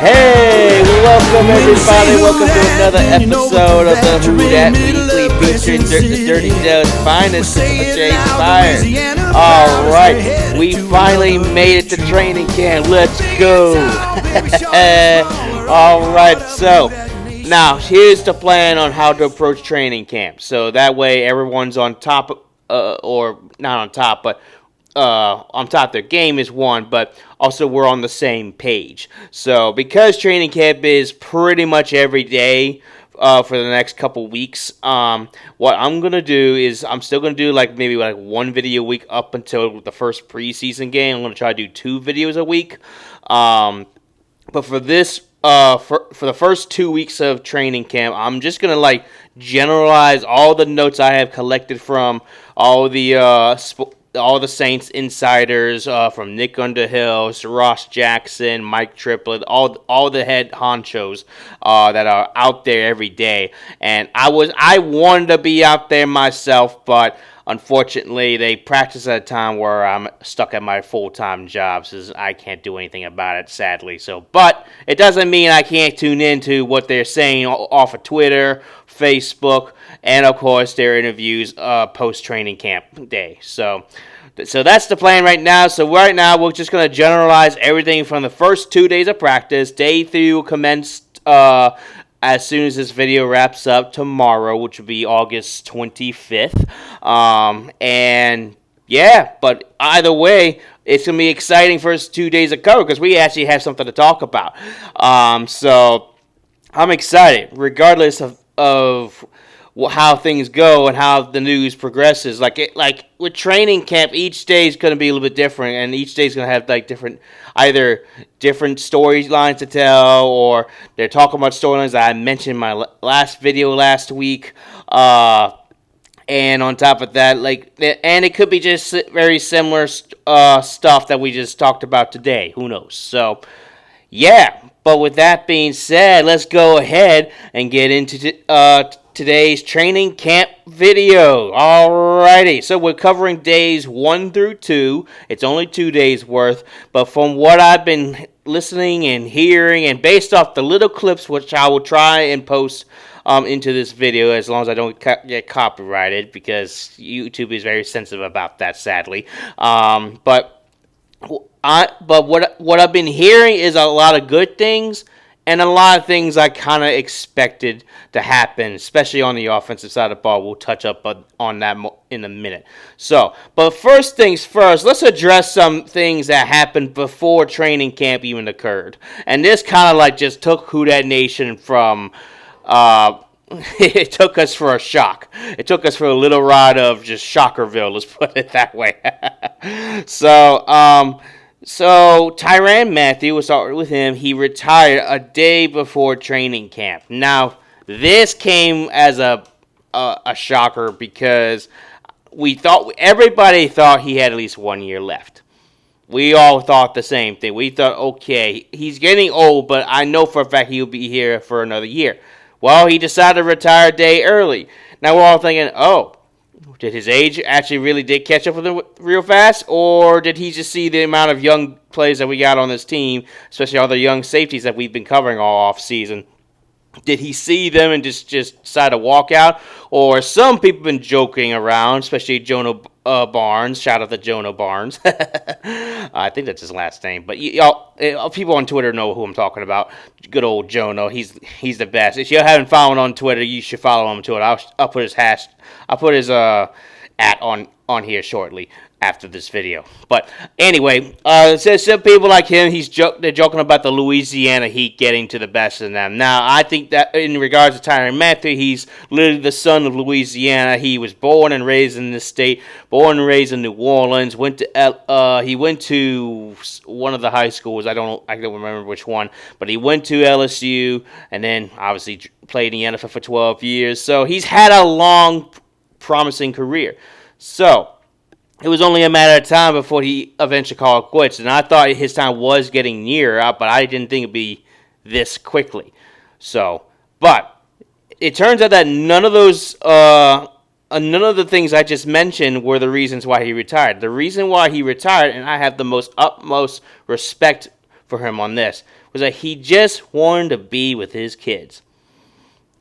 Hey, welcome everybody. Welcome to another episode of the Who That Weekly featuring the Dirty Dale's finest, Jay Fire. All right, we finally made it to training camp. Let's go. All right, so now here's the plan on how to approach training camp. So that way everyone's on top, or not on top, but on top of their game is one, but also we're on the same page. So because training camp is pretty much every day for the next couple weeks, what I'm going to do is I'm still going to do maybe one video a week up until the first preseason game. I'm going to try to do 2 videos a week. But for this, for the first 2 weeks of training camp, I'm just going to generalize all the notes I have collected from all the Saints insiders, from Nick Underhill, Ross Jackson, Mike Triplett, all the head honchos that are out there every day. And I wanted to be out there myself, but unfortunately they practice at a time where I'm stuck at my full-time job, so I can't do anything about it, sadly. But it doesn't mean I can't tune into what they're saying off of Twitter, Facebook, and of course their interviews post-training camp day. So that's the plan right now. So right now we're just going to generalize everything from the first 2 days of practice. Day 3 will commence as soon as this video wraps up tomorrow, which will be August 25th. And yeah, but either way, it's going to be exciting first 2 days of cover because we actually have something to talk about. So I'm excited, regardless of how things go and how the news progresses. With training camp, each day is going to be a little bit different, and each day is going to have either different storylines to tell, or they're talking about storylines that I mentioned in my last video last week. And on top of that, and it could be just very similar stuff that we just talked about today. Who knows? So, yeah. But with that being said, let's go ahead and get into today's training camp video. Alrighty, so we're covering days 1 through 2. It's only 2 days worth, but from what I've been listening and hearing, and based off the little clips which I will try and post into this video, as long as I don't get copyrighted, because YouTube is very sensitive about that, sadly. But what I've been hearing is a lot of good things and a lot of things I kind of expected to happen, especially on the offensive side of the ball. We'll touch up on that in a minute. So, but first things first, let's address some things that happened before training camp even occurred. And this kind of just took Who Dat Nation from it took us for a shock. It took us for a little ride of just Shockerville, let's put it that way. So Tyrone Matthew, we'll start with him. He retired a day before training camp. Now, this came as a shocker because everybody thought he had at least 1 year left. We all thought the same thing. We thought, okay, he's getting old, but I know for a fact he'll be here for another year. Well, he decided to retire a day early. Now we're all thinking, oh, did his age actually really did catch up with him real fast? Or did he just see the amount of young players that we got on this team, especially all the young safeties that we've been covering all off season? Did he see them and just decide to walk out? Or some people have been joking around, especially Jonah Barnes. Shout out to Jonah Barnes. I think that's his last name. But people on Twitter know who I'm talking about. Good old Jonah. He's the best. If you haven't followed him on Twitter, you should follow him to it. I'll put his at on here shortly after this video. But anyway, some people like him, they're joking about the Louisiana Heat getting to the best of them. Now, I think that in regards to Tyrone Matthew, he's literally the son of Louisiana. He was born and raised in this state, born and raised in New Orleans. He went to one of the high schools. I don't remember which one, but he went to LSU and then obviously played in the NFL for 12 years. So he's had a long, promising career. So it was only a matter of time before he eventually called quits, and I thought his time was getting near, but I didn't think it'd be this quickly. So, but it turns out that none of the things I just mentioned were the reasons why he retired. The reason why he retired, and I have the utmost respect for him on this was that he just wanted to be with his kids.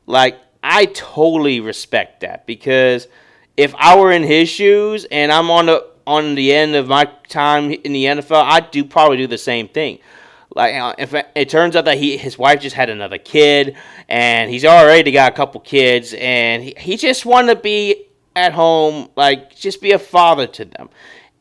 Like, I totally respect that, because if I were in his shoes and I'm on the end of my time in the NFL, I'd probably do the same thing. Like, if it turns out that his wife just had another kid, and he's already got a couple kids, and he just wanted to be at home, like, just be a father to them.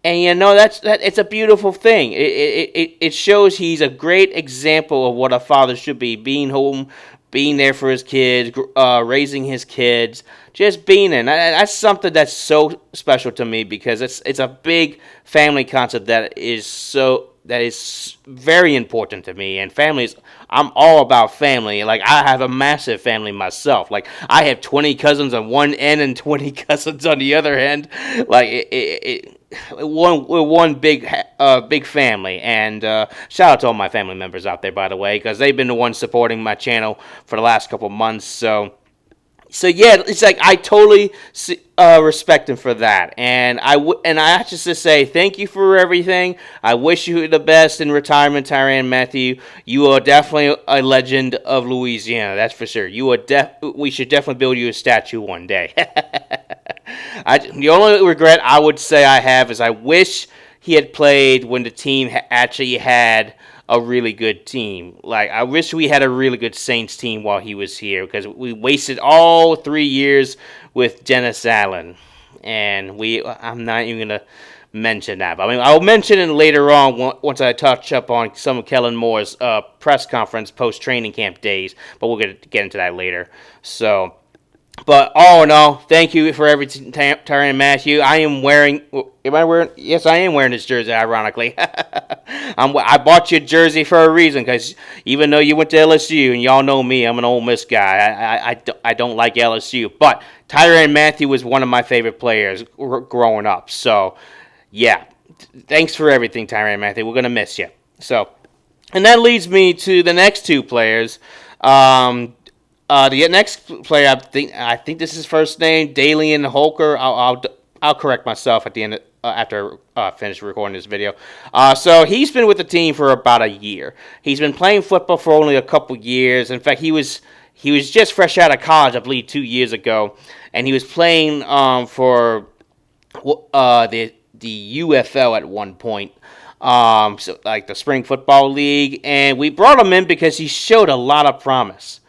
And it's a beautiful thing. It shows he's a great example of what a father should be: being home, being there for his kids, raising his kids, just being in. That's something that's so special to me, because it's a big family concept that is very important to me. And families, I'm all about family. Like, I have a massive family myself. Like, I have 20 cousins on one end and 20 cousins on the other end. Like, we're one big family. And shout out to all my family members out there, by the way, because they've been the ones supporting my channel for the last couple months. So yeah, it's like I totally respect him for that, and I have to just say thank you for everything. I wish you the best in retirement, Tyrone Matthew. You are definitely a legend of Louisiana, that's for sure. We should definitely build you a statue one day. The only regret I would say I have is I wish he had played when the team actually had a really good team. Like, I wish we had a really good Saints team while he was here, because we wasted all 3 years with Dennis Allen. And I'm not even going to mention that. But, I mean, I'll mention it later on once I touch up on some of Kellen Moore's press conference post-training camp days. But we'll get into that later. So, but all in all, thank you for everything, Tyrone Matthew. Yes, I am wearing this jersey, ironically. I bought your jersey for a reason, because even though you went to LSU, and y'all know me, I'm an Ole Miss guy. I don't like LSU. But Tyrone Matthew was one of my favorite players growing up. So, yeah, thanks for everything, Tyrone Matthew. We're going to miss you. So, and that leads me to the next two players. The next player, I think this is his first name, Dalian Holker. I'll correct myself at the end after I finish recording this video. So he's been with the team for about a year. He's been playing football for only a couple years. In fact, he was just fresh out of college, I believe, 2 years ago, and he was playing for the UFL at one point. So like the Spring Football League, and we brought him in because he showed a lot of promise.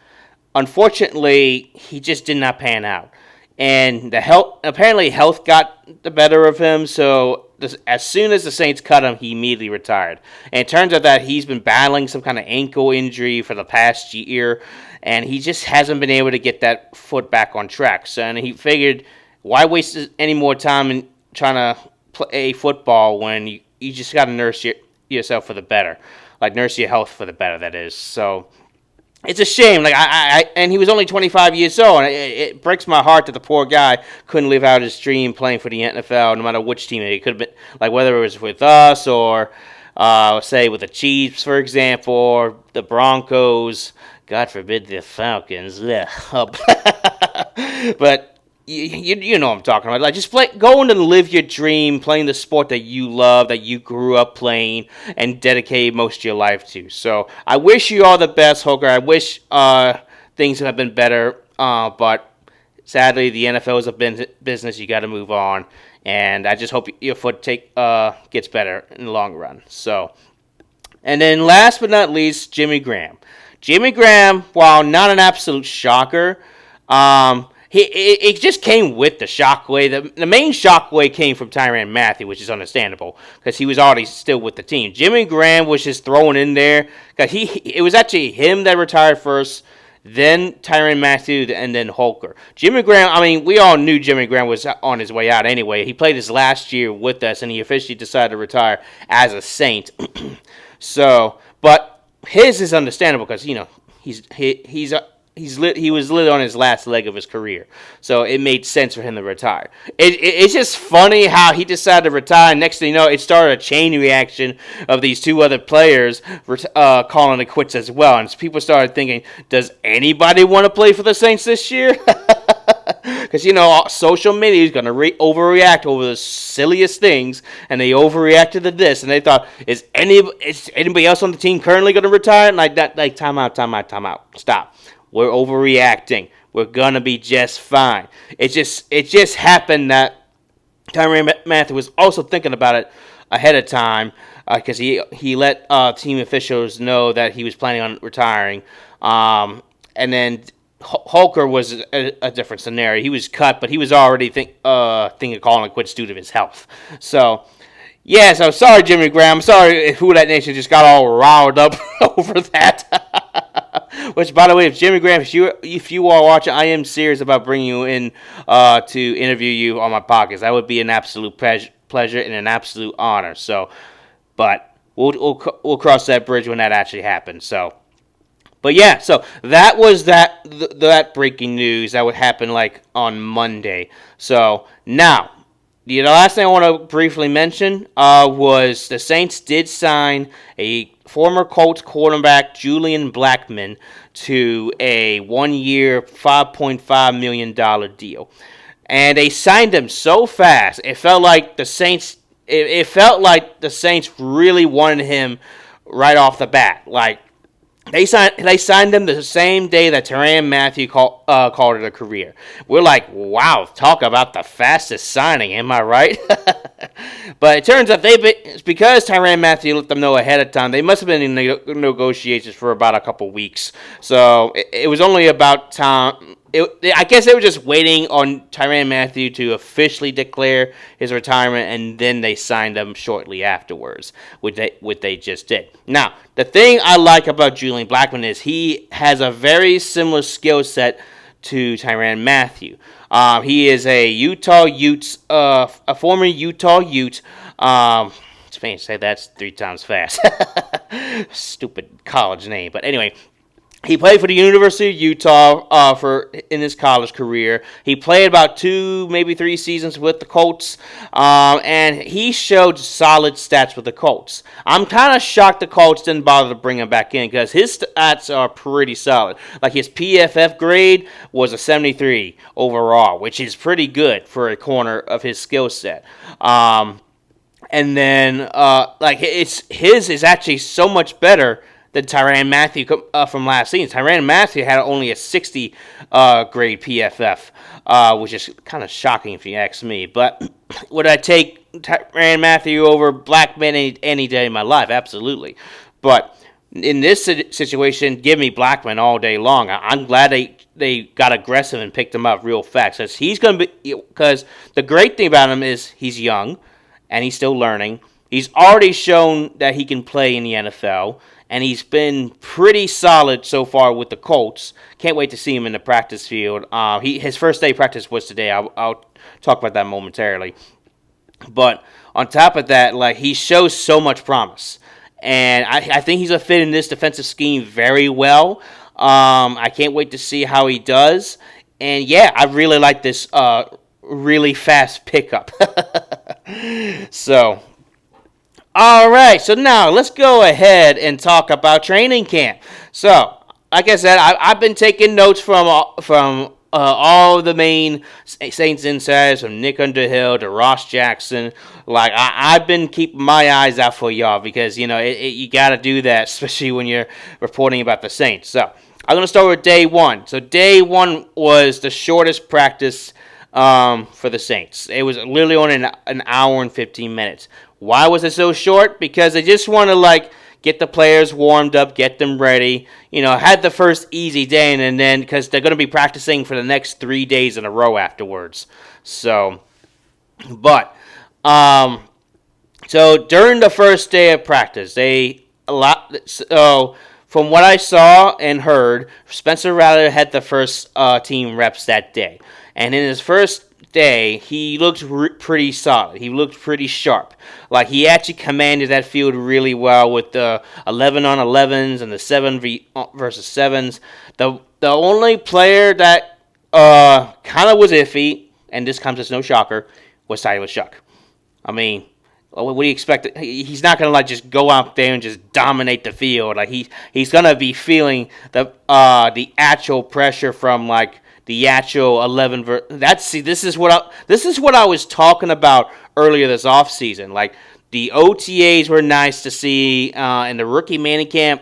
Unfortunately, he just did not pan out. And apparently health got the better of him, so as soon as the Saints cut him, he immediately retired. And it turns out that he's been battling some kind of ankle injury for the past year, and he just hasn't been able to get that foot back on track. So, and he figured, why waste any more time in trying to play football when you just got to nurse yourself for the better. Like, nurse your health for the better, that is. So it's a shame. Like, and he was only 25 years old, and it breaks my heart that the poor guy couldn't live out his dream playing for the NFL, no matter which team. It could have been, like, whether it was with us or, say, with the Chiefs, for example, or the Broncos. God forbid the Falcons. But you know what I'm talking about. Like, just go in and live your dream, playing the sport that you love, that you grew up playing, and dedicated most of your life to. So I wish you all the best, Holker. I wish things have been better, but sadly, the NFL is a business. You got to move on, and I just hope your foot gets better in the long run. So, and then last but not least, Jimmy Graham. Jimmy Graham, while not an absolute shocker, it just came with the shockwave. The main shockwave came from Tyrone Matthew, which is understandable because he was already still with the team. Jimmy Graham was just thrown in there because it was actually him that retired first, then Tyrone Matthew, and then Holker. Jimmy Graham, I mean, we all knew Jimmy Graham was on his way out anyway. He played his last year with us, and he officially decided to retire as a Saint. So, but his is understandable because, you know, he was literally on his last leg of his career, so it made sense for him to retire. It's just funny how he decided to retire. Next thing you know, it started a chain reaction of these two other players calling it quits as well, and people started thinking, does anybody want to play for the Saints this year? because social media is gonna overreact over the silliest things, and they overreacted to this, and they thought, is anybody else on the team currently gonna retire? Like that, like time out, stop. We're overreacting. We're gonna be just fine. It just happened that Tyrone Matthew was also thinking about it ahead of time, because he let team officials know that he was planning on retiring. And then Holker was a different scenario. He was cut, but he was already thinking of calling it quits due to his health. So, yeah, so sorry, Jimmy Graham. Sorry Who Dat Nation just got all riled up over that. Which, by the way, if Jimmy Graham, if you are watching, I am serious about bringing you in to interview you on my podcast. That would be an absolute pleasure and an absolute honor. So, but we'll cross that bridge when that actually happens. So, but yeah, so that was that breaking news that would happen like on Monday. So now, the last thing I want to briefly mention was the Saints did sign a former Colts quarterback, Julian Blackmon, to a 1-year, $5.5 million deal. And they signed him so fast, it felt like the Saints really wanted him right off the bat. Like, they signed him the same day that Tyrone Matthew called it a career. We're like, wow, talk about the fastest signing, am I right? But it turns out it's because Tyrone Matthew let them know ahead of time. They must have been in negotiations for about a couple weeks. So it was only about time. I guess they were just waiting on Tyrone Matthew to officially declare his retirement, and then they signed him shortly afterwards, which they just did. Now, the thing I like about Julian Blackmon is he has a very similar skill set to Tyrone Matthew. He is a former Utah Ute. It's funny to say that's 3 times fast. Stupid college name, but anyway. He played for the University of Utah in his college career. He played about 2, maybe 3 seasons with the Colts, and he showed solid stats with the Colts. I'm kind of shocked the Colts didn't bother to bring him back in because his stats are pretty solid. Like his PFF grade was a 73 overall, which is pretty good for a corner of his skill set. And then his is actually so much better than Tyrone Matthew from last season. Tyrone Matthew had only a 60 grade PFF, which is kind of shocking if you ask me. But would I take Tyrone Matthew over Blackmon any day in my life? Absolutely. But in this situation, give me Blackmon all day long. I'm glad they got aggressive and picked him up real fast. Because the great thing about him is he's young and he's still learning. He's already shown that he can play in the NFL. And he's been pretty solid so far with the Colts. Can't wait to see him in the practice field. His first day of practice was today. I'll talk about that momentarily. But on top of that, like he shows so much promise. And I think he's a fit in this defensive scheme very well. I can't wait to see how he does. And yeah, I really like this really fast pickup. So... all right, so now let's go ahead and talk about training camp. So, like I said, I've been taking notes from all the main Saints insiders, from Nick Underhill to Ross Jackson. Like I've been keeping my eyes out for y'all because you got to do that, especially when you're reporting about the Saints. So I'm gonna start with day 1. So day 1 was the shortest practice for the Saints. It was literally only an hour and 15 minutes. Why was it so short? Because they just want to get the players warmed up, get them ready. Had the first easy day, and then because they're going to be practicing for the next 3 days in a row afterwards. So, but so during the first day of practice, from what I saw and heard, Spencer Radler had the first team reps that day, and in his first day, he looked pretty solid. He looked pretty sharp. Like, he actually commanded that field really well with the 11-on-11s and the 7 versus 7s. The only player that kind of was iffy, and this comes as no shocker, was Tyler Shuck. I mean, what do you expect? He's not going to just go out there and just dominate the field. Like, he's going to be feeling the actual pressure from, the the actual 11. This is what I was talking about earlier this offseason. Like the OTAs were nice to see, in the rookie minicamp.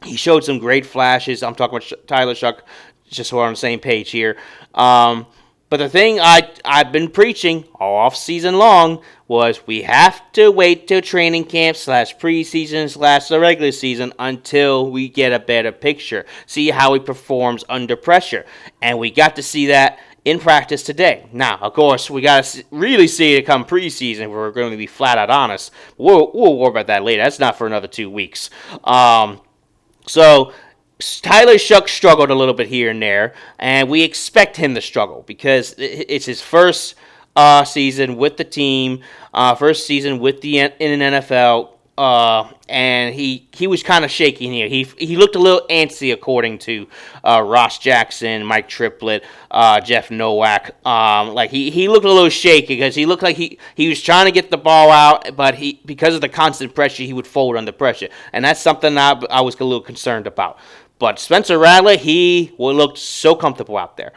He showed some great flashes. I'm talking about Tyler Shuck, just so we're on the same page here. But the thing I've been preaching all off season long was we have to wait till training camp / preseason / the regular season until we get a better picture. See how he performs under pressure. And we got to see that in practice today. Now, of course, we got to really see it come preseason where we're going to be flat out honest. We'll worry about that later. That's not for another 2 weeks. So Tyler Shuck struggled a little bit here and there, and we expect him to struggle because it's his first season with the team, first season with in an NFL, and he was kind of shaky in here. He looked a little antsy, according to Ross Jackson, Mike Triplett, Jeff Nowak. Like he looked a little shaky because he looked like he was trying to get the ball out, but because of the constant pressure, he would fold under pressure, and that's something I was a little concerned about. But Spencer Radler, he looked so comfortable out there.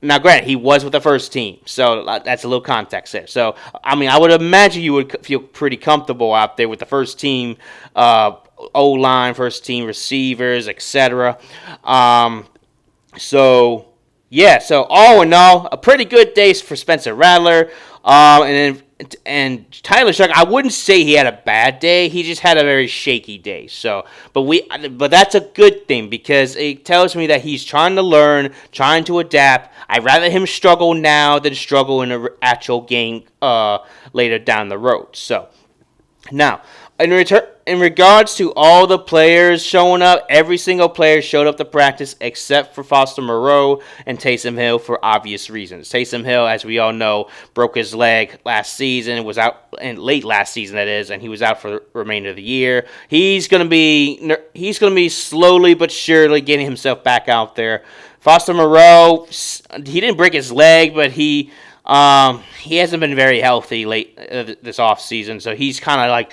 Now, granted, he was with the first team, so that's a little context there. So, I mean, I would imagine you would feel pretty comfortable out there with the first team O-line, first team receivers, etc. So all in all, a pretty good day for Spencer Radler. And Tyler Shuck, I wouldn't say he had a bad day. He just had a very shaky day. So, but that's a good thing because it tells me that he's trying to learn, trying to adapt. I'd rather him struggle now than struggle in an actual game later down the road. So, now, in regards to all the players showing up, every single player showed up to practice except for Foster Moreau and Taysom Hill for obvious reasons. Taysom Hill, as we all know, broke his leg last season, was out and late last season, that is, and he was out for the remainder of the year. He's gonna be slowly but surely getting himself back out there. Foster Moreau, he didn't break his leg, but he hasn't been very healthy late this offseason, so he's kind of like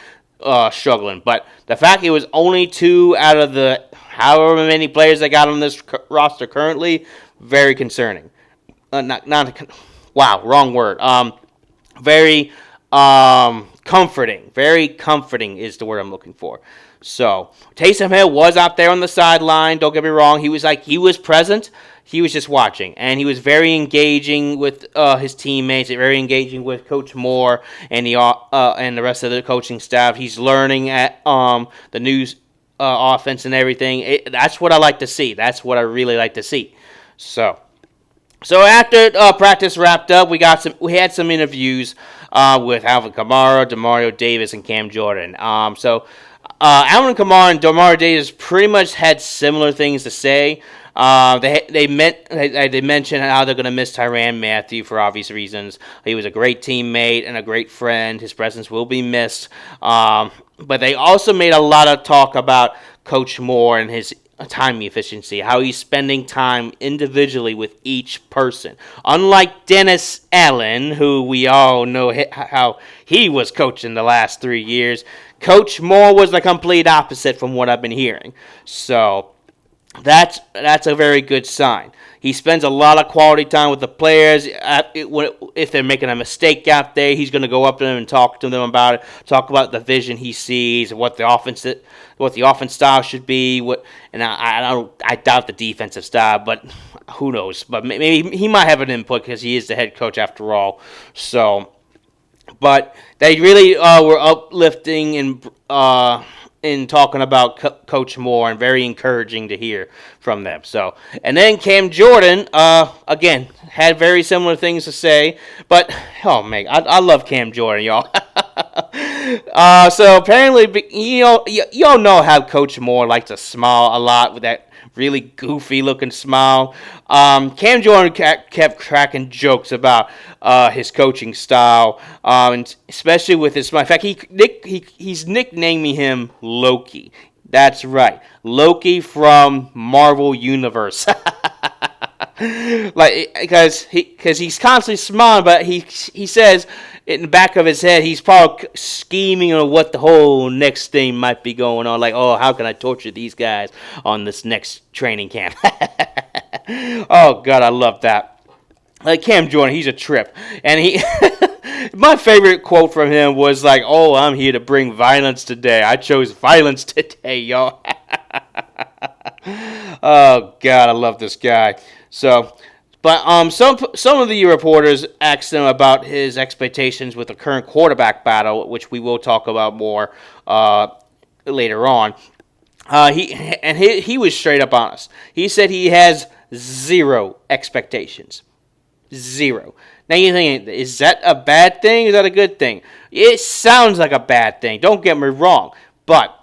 struggling. But the fact it was only 2 out of the however many players that got on this roster currently, very concerning. Wow, wrong word. Very comforting. Very comforting is the word I'm looking for. So Taysom Hill was out there on the sideline. Don't get me wrong. He was present. He was just watching, and he was very engaging with his teammates, very engaging with Coach Moore and the rest of the coaching staff. He's learning at the new offense and everything. That's what I like to see. That's what I really like to see. So after practice wrapped up, we had some interviews with Alvin Kamara, Demario Davis, and Cam Jordan. Alvin Kamara and Demario Davis pretty much had similar things to say. They mentioned how they're going to miss Tyrann Mathieu for obvious reasons. He was a great teammate and a great friend. His presence will be missed. But they also made a lot of talk about Coach Moore and his time efficiency, how he's spending time individually with each person. Unlike Dennis Allen, who we all know how he was coaching the last 3 years, Coach Moore was the complete opposite from what I've been hearing. So that's a very good sign. He spends a lot of quality time with the players. If they're making a mistake out there, he's going to go up to them and talk to them about it. Talk about the vision he sees, what the offense style should be. I doubt the defensive style, but who knows? But maybe he might have an input because he is the head coach after all. So, but they really were uplifting in talking about Coach Moore, and very encouraging to hear from them. So, and then Cam Jordan, again, had very similar things to say, but, oh man, I love Cam Jordan, y'all. So apparently, you all know how Coach Moore likes to smile a lot with that really goofy looking smile. Cam Jordan kept cracking jokes about his coaching style, and especially with his smile. In fact, he's nicknaming him Loki. That's right, Loki from Marvel Universe. Like, because he's constantly smiling, but he says in the back of his head he's probably scheming on what the whole next thing might be going on. Like, oh, how can I torture these guys on this next training camp? Oh God, I love that. Like Cam Jordan, he's a trip, and he. My favorite quote from him was like, "Oh, I'm here to bring violence today. I chose violence today, y'all." Oh God, I love this guy. So, but some of the reporters asked him about his expectations with the current quarterback battle, which we will talk about more later on. He was straight up honest. He said he has zero expectations. Zero. Now you're thinking, is that a bad thing? Is that a good thing? It sounds like a bad thing. Don't get me wrong, but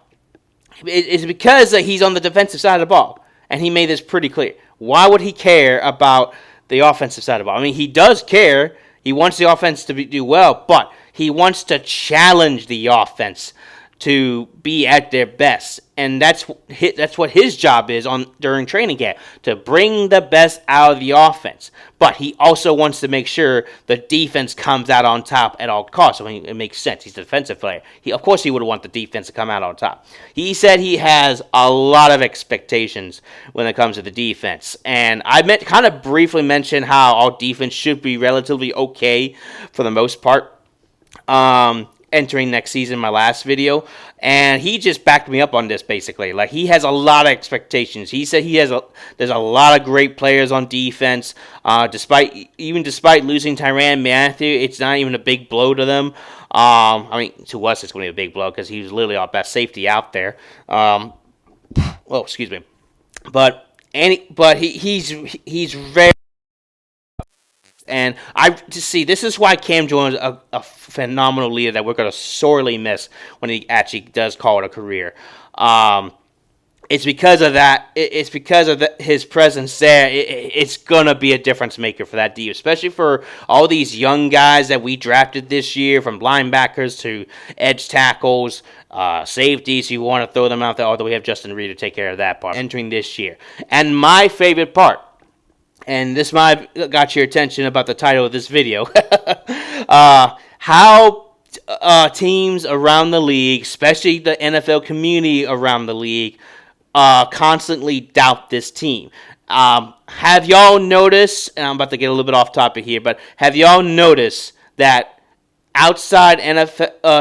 it's because he's on the defensive side of the ball, and he made this pretty clear. Why would he care about the offensive side of the ball? I mean, he does care. He wants the offense to do well, but he wants to challenge the offense to be at their best, and that's what his job is during training camp, to bring the best out of the offense. But he also wants to make sure the defense comes out on top at all costs. I mean, it makes sense. He's a defensive player. Of course he would want the defense to come out on top. He said he has a lot of expectations when it comes to the defense, and I kind of briefly mentioned how our defense should be relatively okay for the most part. Entering next season, my last video, and he just backed me up on this basically. Like, he has a lot of expectations. He said there's a lot of great players on defense. Despite losing Tyrone Matthew, it's not even a big blow to them. I mean, to us it's going to be a big blow because he was literally our best safety out there. Excuse me, but he's very. And this is why Cam Jordan is a phenomenal leader that we're going to sorely miss when he actually does call it a career. It's because of that. It's because of his presence there. It's going to be a difference maker for that D, especially for all these young guys that we drafted this year, from linebackers to edge tackles, safeties. You want to throw them out there, although we have Justin Reed to take care of that part entering this year. And my favorite part, and this might have got your attention about the title of this video, how teams around the league, especially the NFL community around the league, constantly doubt this team. Have y'all noticed, and I'm about to get a little bit off topic here, but have y'all noticed that outside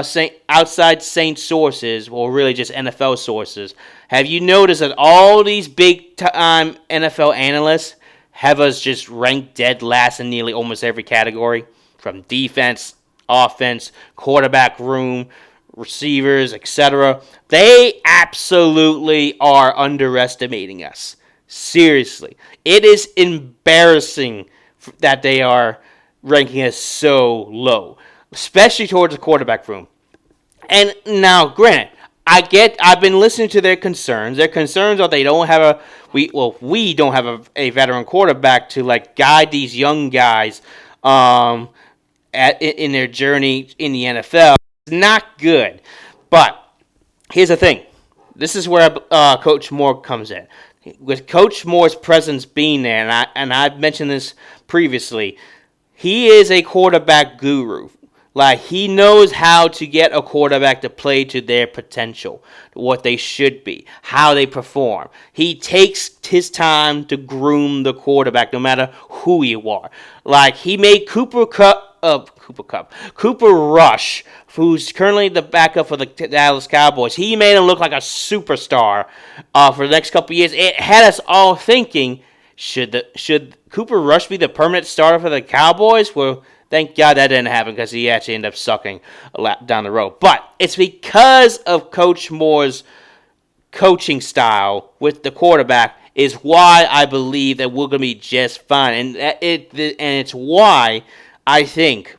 Saint sources, or really just NFL sources, have you noticed that all these big-time NFL analysts have us just ranked dead last in nearly almost every category, from defense, offense, quarterback room, receivers, etc. They absolutely are underestimating us. Seriously. It is embarrassing that they are ranking us so low, especially towards the quarterback room. And now, granted, I've been listening to their concerns. Their concerns are they don't have we don't have a veteran quarterback to guide these young guys in their journey in the NFL. It's not good. But here's the thing. This is where Coach Moore comes in. With Coach Moore's presence being there, and I've mentioned this previously, he is a quarterback guru. He knows how to get a quarterback to play to their potential, what they should be, how they perform. He takes his time to groom the quarterback, no matter who you are. He made Cooper Rush, who's currently the backup for the Dallas Cowboys. He made him look like a superstar for the next couple of years. It had us all thinking, should Cooper Rush be the permanent starter for the Cowboys? Well, thank God that didn't happen, because he actually ended up sucking a lap down the road. But it's because of Coach Moore's coaching style with the quarterback is why I believe that we're going to be just fine. And it's why I think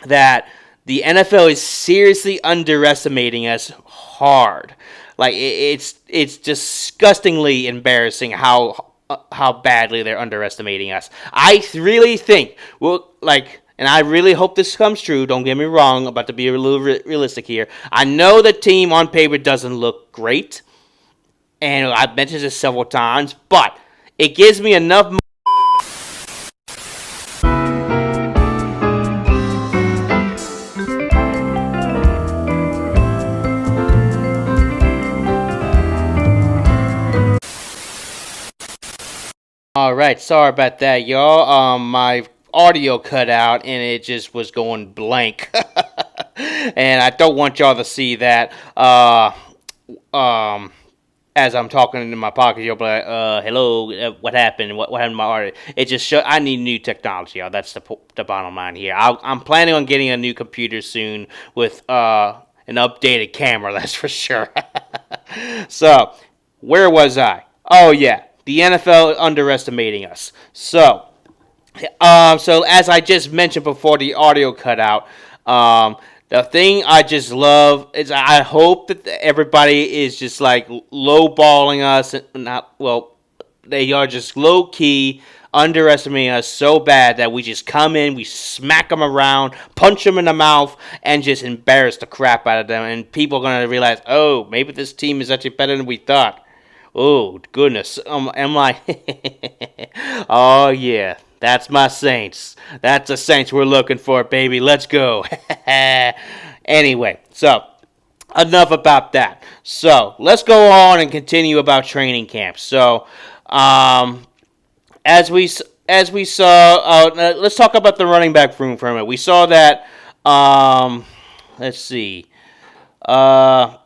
that the NFL is seriously underestimating us hard. It's disgustingly embarrassing how badly they're underestimating us. I really think and I really hope this comes true. Don't get me wrong. I'm about to be a little realistic here. I know the team on paper doesn't look great, and I've mentioned this several times, but it gives me enough All right, sorry about that, y'all. My audio cut out and it just was going blank, and I don't want y'all to see that. Um, as I'm talking into my pocket, you'll be like, hello, what happened? What happened to my audio? It just show I need new technology, y'all. That's the bottom line here. I'm planning on getting a new computer soon with an updated camera. That's for sure. So, where was I? Oh yeah, the NFL underestimating us. So as I just mentioned before, the audio cut out. The thing I just love is I hope that everybody is just like lowballing us. Not well, they are just low key underestimating us so bad that we just come in, we smack them around, punch them in the mouth, and just embarrass the crap out of them. And people are gonna realize, oh, maybe this team is actually better than we thought. Oh goodness, I'm like, oh yeah, that's my Saints. That's the Saints we're looking for, baby. Let's go. Anyway, so enough about that. So let's go on and continue about training camp. So, um, as we as we saw, let's talk about the running back room for a minute. We saw that. Let's see. Uh,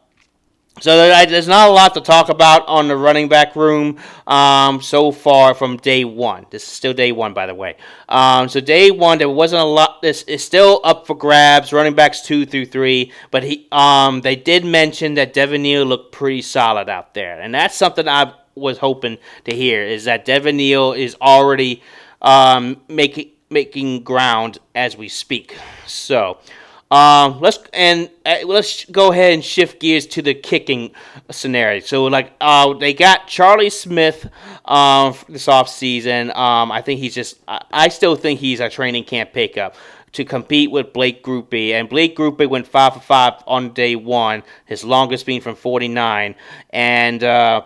so there's not a lot to talk about on the running back room so far from day one. This is still day one, by the way. So day one, there wasn't a lot. This is still up for grabs. Running backs 2 through 3, but they did mention that Devin Neal looked pretty solid out there, and that's something I was hoping to hear. Is that Devin Neal is already making ground as we speak. So. Let's go ahead and shift gears to the kicking scenario. So they got Charlie Smith this offseason. I think I still think he's a training camp pickup to compete with Blake Grupe, and Blake Grupe went 5 for 5 on day one, his longest being from 49, and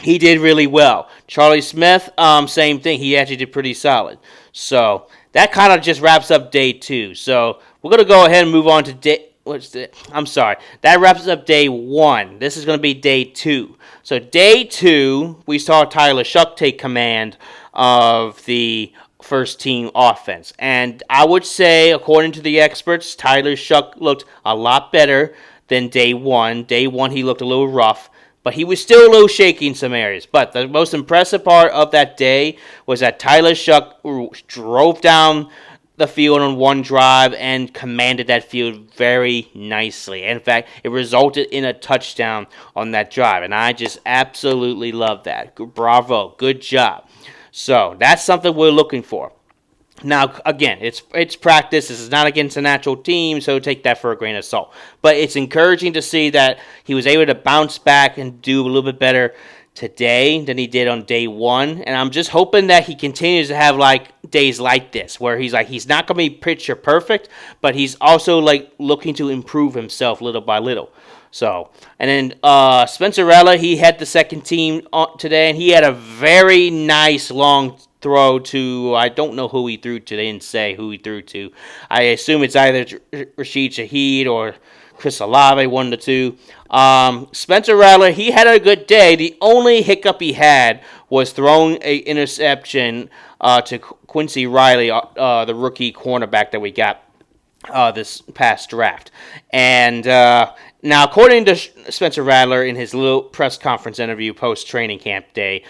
he did really well. Charlie Smith, same thing. He actually did pretty solid. So that kind of just wraps up day two. So we're going to go ahead and move on to I'm sorry. That wraps up day one. This is going to be day two. So day two, we saw Tyler Shuck take command of the first team offense. And I would say, according to the experts, Tyler Shuck looked a lot better than day one. Day one, he looked a little rough. But he was still a little shaky in some areas. But the most impressive part of that day was that Tyler Shuck drove down the field on one drive and commanded that field very nicely. In fact, it resulted in a touchdown on that drive. And I just absolutely love that. Bravo. Good job. So that's something we're looking for. Now, again, it's practice. This is not against a natural team, so take that for a grain of salt. But it's encouraging to see that he was able to bounce back and do a little bit better today than he did on day one. And I'm just hoping that he continues to have days like this, where he's not going to be picture perfect, but he's also looking to improve himself little by little. So, and then Spencer Radler, he had the second team today, and he had a very nice long throw to, I don't know who he threw to. They didn't say who he threw to. I assume it's either Rashid Shaheed or Chris Olave, one of the two. Spencer Radler, he had a good day. The only hiccup he had was throwing an interception to Quentin Riley, the rookie cornerback that we got this past draft. And now, according to Spencer Radler in his little press conference interview post-training camp day,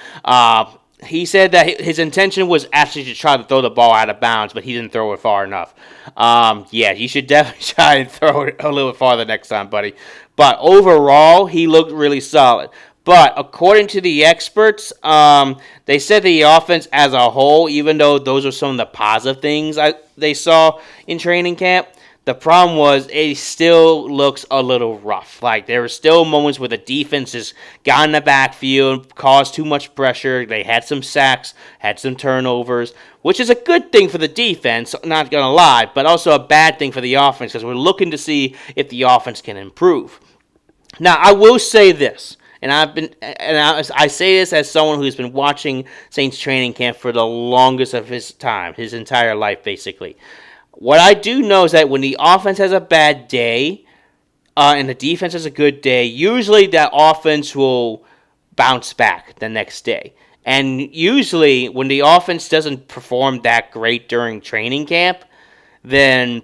he said that his intention was actually to try to throw the ball out of bounds, but he didn't throw it far enough. Yeah, you should definitely try and throw it a little farther next time, buddy. But overall, he looked really solid. But according to the experts, they said the offense as a whole, even though those are some of the positive things they saw in training camp, the problem was it still looks a little rough. There were still moments where the defense just got in the backfield, caused too much pressure. They had some sacks, had some turnovers, which is a good thing for the defense, not going to lie, but also a bad thing for the offense because we're looking to see if the offense can improve. Now, I will say this. I say this as someone who's been watching Saints training camp for the longest of his time, his entire life, basically. What I do know is that when the offense has a bad day and the defense has a good day, usually that offense will bounce back the next day. And usually, when the offense doesn't perform that great during training camp, then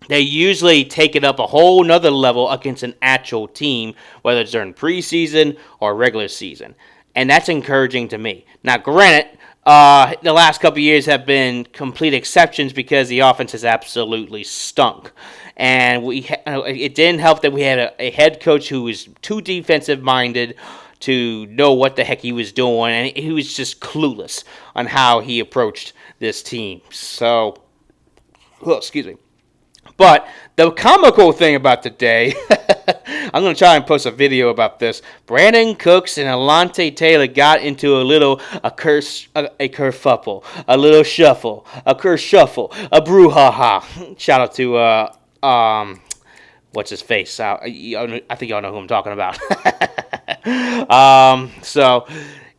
they usually take it up a whole nother level against an actual team, whether it's during preseason or regular season. And that's encouraging to me. Now, granted, the last couple of years have been complete exceptions because the offense has absolutely stunk. And it didn't help that we had a head coach who was too defensive minded to know what the heck he was doing, and he was just clueless on how he approached this team. So, excuse me. But the comical thing about today, I'm going to try and post a video about this. Brandin Cooks and Alante Taylor got into a kerfuffle, a little shuffle, a kershuffle, a brouhaha. Shout out to what's his face? I think y'all know who I'm talking about. So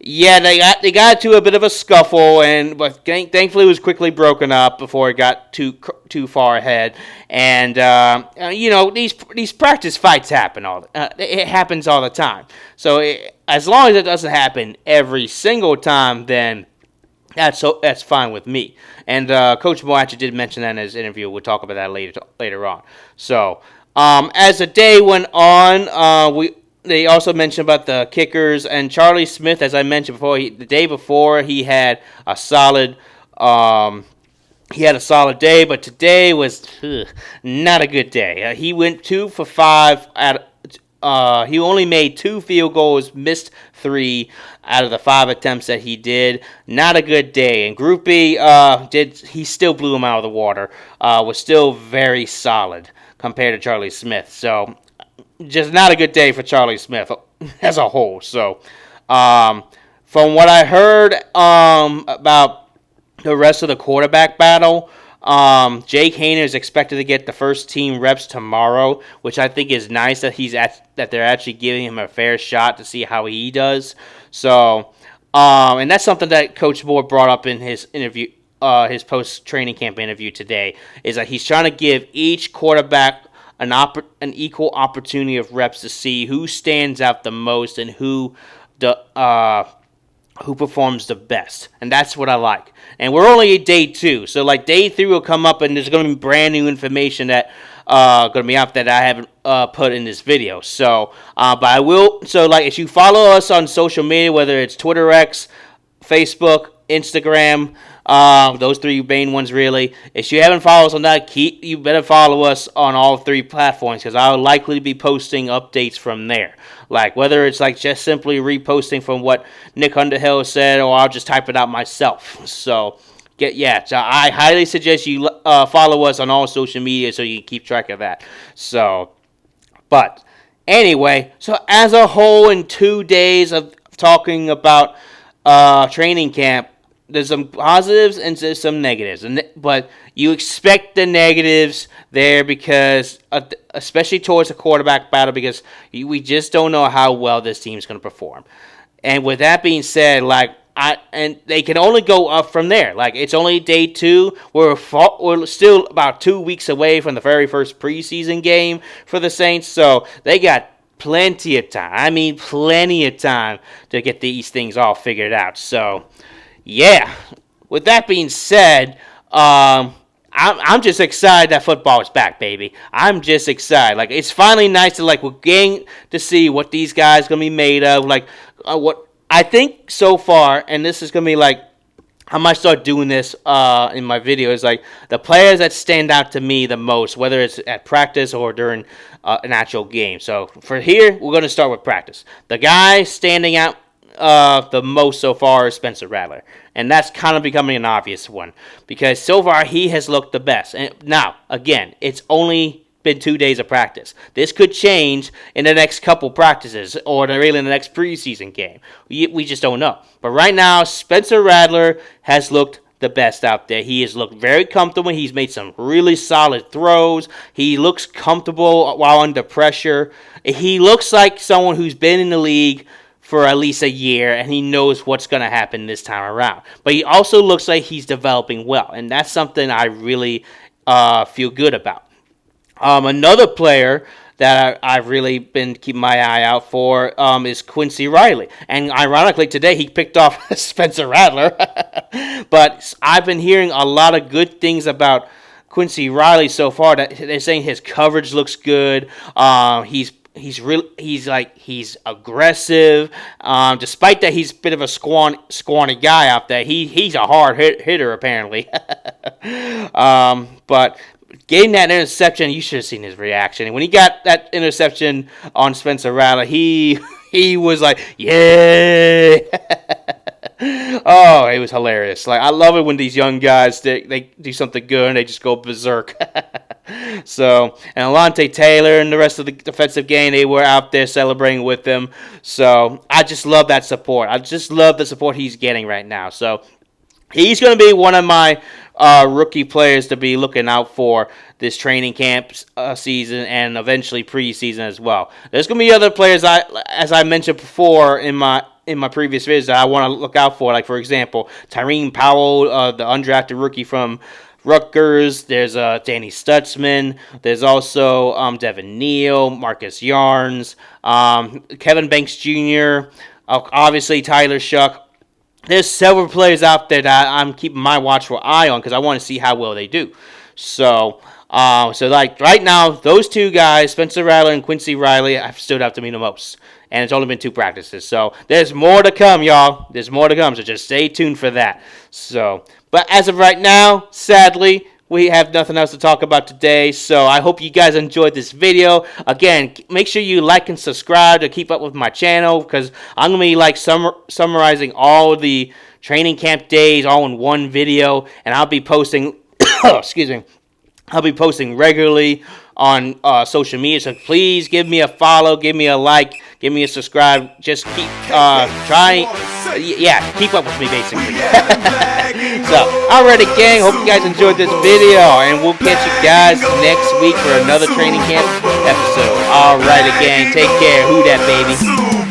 yeah, they got to a bit of a scuffle, but thankfully it was quickly broken up before it got too far ahead. And these practice fights happen it happens all the time. So as long as it doesn't happen every single time, then that's fine with me. And Coach Moore actually did mention that in his interview. We'll talk about that later on. So as the day went on, they also mentioned about the kickers, and Charlie Smith, as I mentioned before, the day before he had a solid day, but today was not a good day. He went 2 for 5 he only made 2 field goals, missed 3 out of the 5 attempts that he did. Not a good day. And Group B, he still blew him out of the water. Was still very solid compared to Charlie Smith. So just not a good day for Charlie Smith as a whole. So, from what I heard about the rest of the quarterback battle, Jake Haener is expected to get the first team reps tomorrow, which I think is nice that that they're actually giving him a fair shot to see how he does. So, and that's something that Coach Moore brought up in his interview, his post-training camp interview today, is that he's trying to give each quarterback an equal opportunity of reps to see who stands out the most and who performs the best. And that's what I like. And we're only at day 2. So, like, day 3 will come up, and there's going to be brand new information that going to be out that I haven't put in this video. So, but I will. So, like, if you follow us on social media, whether it's Twitter X, Facebook, Instagram, those 3 main ones really. If you haven't followed us on that, you better follow us on all 3 platforms, because I'll likely be posting updates from there. Like, whether it's like just simply reposting from what Nick Underhill said, or I'll just type it out myself. So I highly suggest you follow us on all social media so you can keep track of that. So, but anyway, so as a whole, in 2 days of talking about training camp, there's some positives and there's some negatives, but you expect the negatives there because, especially towards the quarterback battle, because we just don't know how well this team's going to perform. And with that being said, and they can only go up from there. Like, it's only day 2. We're still about 2 weeks away from the very first preseason game for the Saints, so they got plenty of time. I mean, plenty of time to get these things all figured out. So, yeah. With that being said, I'm just excited that football is back, baby. I'm just excited. Like, it's finally nice to, we're getting to see what these guys going to be made of. Like, what I think so far, and this is going to be, I might start doing this in my videos, the players that stand out to me the most, whether it's at practice or during an actual game. So, for here, we're going to start with practice. The guy standing out the most so far is Spencer Radler. And that's kind of becoming an obvious one, because so far he has looked the best. And now, again, it's only been 2 days of practice. This could change in the next couple practices, or really in the next preseason game. We just don't know. But right now, Spencer Radler has looked the best out there. He has looked very comfortable. He's made some really solid throws. He looks comfortable while under pressure. He looks like someone who's been in the league for at least a year, and he knows what's going to happen this time around. But he also looks like he's developing well, and that's something I really feel good about. Another player that I've really been keeping my eye out for is Quincy Riley. And ironically, today he picked off Spencer Radler. But I've been hearing a lot of good things about Quincy Riley so far. That they're saying his coverage looks good. He's aggressive. Despite that, he's a bit of a scrawny guy out there. He's a hard hitter apparently. But getting that interception, you should have seen his reaction. When he got that interception on Spencer Radler, he was like, "Yeah!" Oh, it was hilarious. Like, I love it when these young guys they do something good and they just go berserk. So, and Alante Taylor and the rest of the defensive game, they were out there celebrating with him. So, I just love that support. I just love the support he's getting right now. So, he's going to be one of my rookie players to be looking out for this training camp season and eventually preseason as well. There's going to be other players, as I mentioned before in my previous videos, that I want to look out for. Like, for example, Tyrone Powell, the undrafted rookie from Rutgers. There's Danny Stutzman. There's also Devin Neal, Marcus Yarns, Kevin Banks Jr., obviously Tyler Shuck. There's several players out there that I'm keeping my watchful eye on because I want to see how well they do. So like right now, those two guys, Spencer Radler and Quincy Riley, have stood out to me the most. And it's only been 2 practices. So there's more to come, y'all. There's more to come. So just stay tuned for that. So, but as of right now, sadly, we have nothing else to talk about today. So I hope you guys enjoyed this video. Again, make sure you like and subscribe to keep up with my channel because I'm going to be like summarizing all the training camp days all in one video. And I'll be posting, excuse me, I'll be posting regularly on social media. So please give me a follow, give me a like, give me a subscribe. Just keep trying. Keep up with me basically. So, alrighty gang, hope you guys enjoyed this video, and we'll catch you guys next week for another training camp episode. Alrighty gang, take care. Who dat, baby?